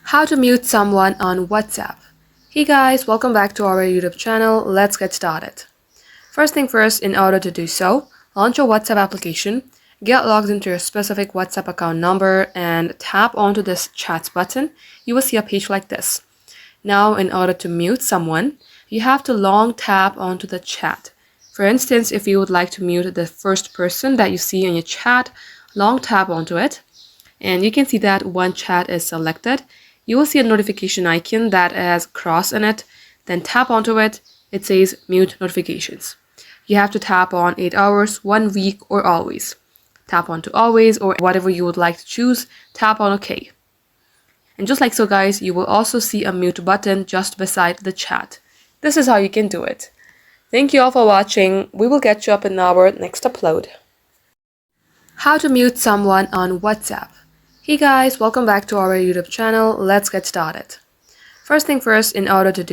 How to mute someone on WhatsApp. Hey guys, welcome back to our YouTube channel. Let's get started. First thing first, in order to do so, launch your WhatsApp application, get logged into your specific WhatsApp account number, and tap onto this chats button. You will see a page like this. Now, in order to mute someone, you have to long tap onto the chat. For instance, if you would like to mute the first person that you see in your chat, long tap onto it, and you can see that one chat is selected. You will see a notification icon that has cross in it. Then tap onto it. It says mute notifications. You have to tap on 8 hours, 1 week, or always. Tap onto always or whatever you would like to choose. Tap on OK. And just like so guys, you will also see a mute button just beside the chat. This is how you can do it. Thank you all for watching. We will get you up in our next upload. How to mute someone on WhatsApp. Hey guys, welcome back to our YouTube channel. Let's get started. First thing first, in order to do